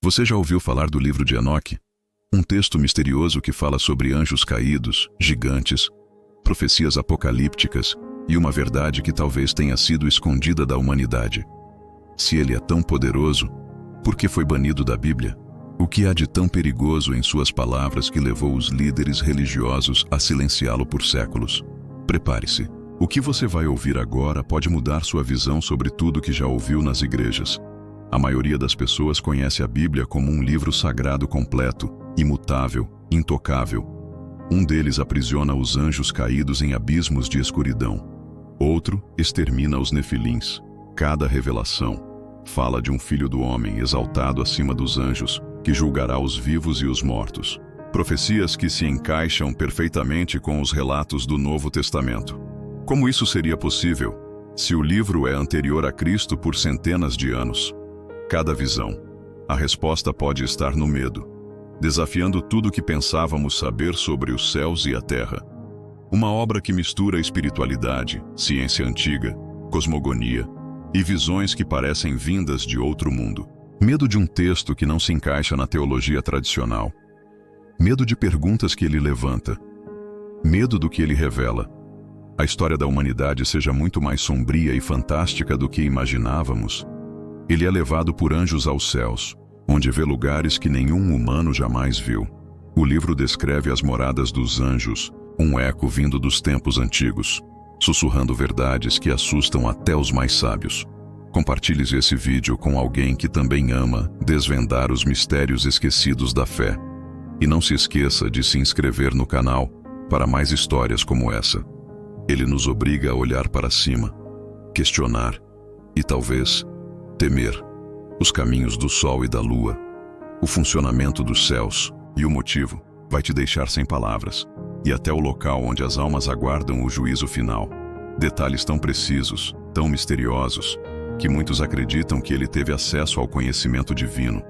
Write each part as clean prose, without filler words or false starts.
Você já ouviu falar do livro de Enoque? Um texto misterioso que fala sobre anjos caídos, gigantes, profecias apocalípticas e uma verdade que talvez tenha sido escondida da humanidade. Se ele é tão poderoso, por que foi banido da Bíblia? O que há de tão perigoso em suas palavras que levou os líderes religiosos a silenciá-lo por séculos? Prepare-se. O que você vai ouvir agora pode mudar sua visão sobre tudo que já ouviu nas igrejas. A maioria das pessoas conhece a Bíblia como um livro sagrado completo, imutável, intocável. Um deles aprisiona os anjos caídos em abismos de escuridão. Outro extermina os nefilins. Cada revelação fala de um filho do homem exaltado acima dos anjos, que julgará os vivos e os mortos. Profecias que se encaixam perfeitamente com os relatos do Novo Testamento. Como isso seria possível se o livro é anterior a Cristo por centenas de anos? Cada visão, a resposta pode estar no medo, desafiando tudo o que pensávamos saber sobre os céus e a terra. Uma obra que mistura espiritualidade, ciência antiga, cosmogonia e visões que parecem vindas de outro mundo. Medo de um texto que não se encaixa na teologia tradicional. Medo de perguntas que ele levanta. Medo do que ele revela. A história da humanidade seja muito mais sombria e fantástica do que imaginávamos. Ele é levado por anjos aos céus, onde vê lugares que nenhum humano jamais viu. O livro descreve as moradas dos anjos, um eco vindo dos tempos antigos, sussurrando verdades que assustam até os mais sábios. Compartilhe esse vídeo com alguém que também ama desvendar os mistérios esquecidos da fé. E não se esqueça de se inscrever no canal para mais histórias como essa. Ele nos obriga a olhar para cima, questionar e talvez temer os caminhos do sol e da lua, o funcionamento dos céus, e o motivo vai te deixar sem palavras, e até o local onde as almas aguardam o juízo final. Detalhes tão precisos, tão misteriosos, que muitos acreditam que ele teve acesso ao conhecimento divino,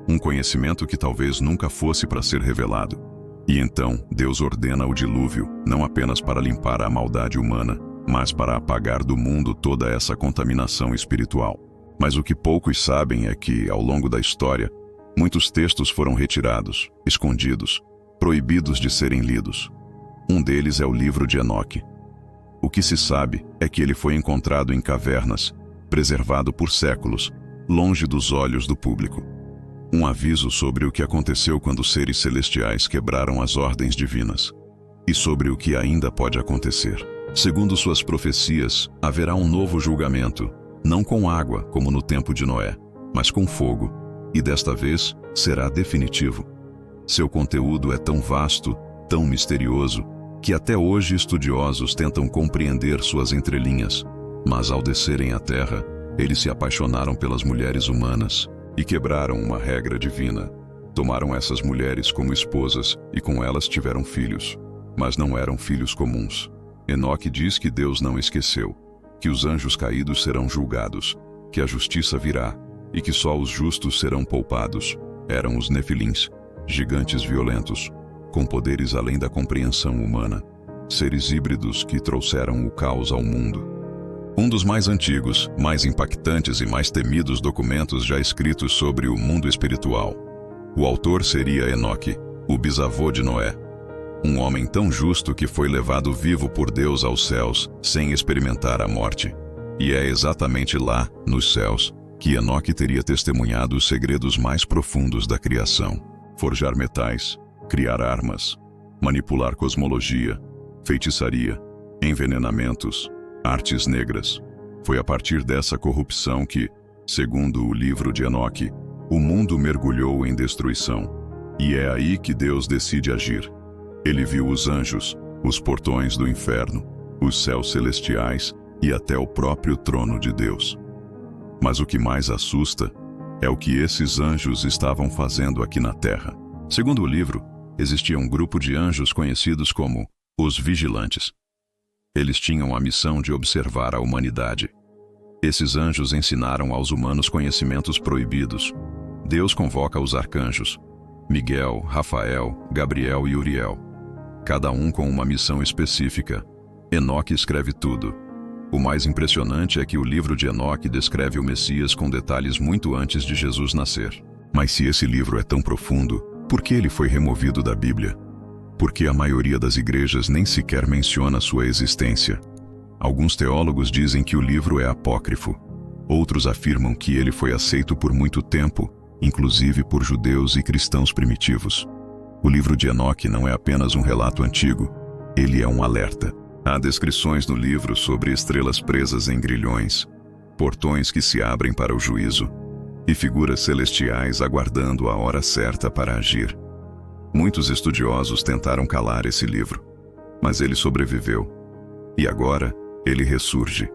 um conhecimento que talvez nunca fosse para ser revelado. E então Deus ordena o dilúvio, não apenas para limpar a maldade humana, mas para apagar do mundo toda essa contaminação espiritual. Mas o que poucos sabem é que, ao longo da história, muitos textos foram retirados, escondidos, proibidos de serem lidos. Um deles é o livro de Enoque. O que se sabe é que ele foi encontrado em cavernas, preservado por séculos, longe dos olhos do público. Um aviso sobre o que aconteceu quando os seres celestiais quebraram as ordens divinas, e sobre o que ainda pode acontecer. Segundo suas profecias, haverá um novo julgamento, não com água, como no tempo de Noé, mas com fogo, e desta vez será definitivo. Seu conteúdo é tão vasto, tão misterioso, que até hoje estudiosos tentam compreender suas entrelinhas. Mas ao descerem à terra, eles se apaixonaram pelas mulheres humanas e quebraram uma regra divina. Tomaram essas mulheres como esposas e com elas tiveram filhos. Mas não eram filhos comuns. Enoque diz que Deus não esqueceu, que os anjos caídos serão julgados, que a justiça virá e que só os justos serão poupados. Eram os nefilins, gigantes violentos, com poderes além da compreensão humana, seres híbridos que trouxeram o caos ao mundo. Um dos mais antigos, mais impactantes e mais temidos documentos já escritos sobre o mundo espiritual. O autor seria Enoque, o bisavô de Noé. Um homem tão justo que foi levado vivo por Deus aos céus, sem experimentar a morte. E é exatamente lá, nos céus, que Enoque teria testemunhado os segredos mais profundos da criação. Forjar metais, criar armas, manipular cosmologia, feitiçaria, envenenamentos, artes negras. Foi a partir dessa corrupção que, segundo o livro de Enoque, o mundo mergulhou em destruição. E é aí que Deus decide agir. Ele viu os anjos, os portões do inferno, os céus celestiais e até o próprio trono de Deus. Mas o que mais assusta é o que esses anjos estavam fazendo aqui na terra. Segundo o livro, existia um grupo de anjos conhecidos como os vigilantes. Eles tinham a missão de observar a humanidade. Esses anjos ensinaram aos humanos conhecimentos proibidos. Deus convoca os arcanjos, Miguel, Rafael, Gabriel e Uriel, cada um com uma missão específica. Enoque escreve tudo. O mais impressionante é que o livro de Enoque descreve o Messias com detalhes muito antes de Jesus nascer. Mas se esse livro é tão profundo, por que ele foi removido da Bíblia? Porque a maioria das igrejas nem sequer menciona sua existência. Alguns teólogos dizem que o livro é apócrifo. Outros afirmam que ele foi aceito por muito tempo, inclusive por judeus e cristãos primitivos. O livro de Enoque não é apenas um relato antigo, ele é um alerta. Há descrições no livro sobre estrelas presas em grilhões, portões que se abrem para o juízo, e figuras celestiais aguardando a hora certa para agir. Muitos estudiosos tentaram calar esse livro, mas ele sobreviveu. E agora, ele ressurge.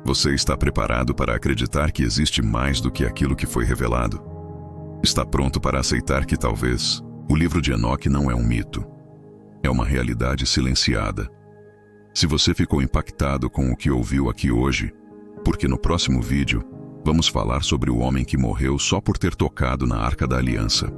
Você está preparado para acreditar que existe mais do que aquilo que foi revelado? Está pronto para aceitar que talvez o livro de Enoque não é um mito? É uma realidade silenciada. Se você ficou impactado com o que ouviu aqui hoje, porque no próximo vídeo, vamos falar sobre o homem que morreu só por ter tocado na Arca da Aliança.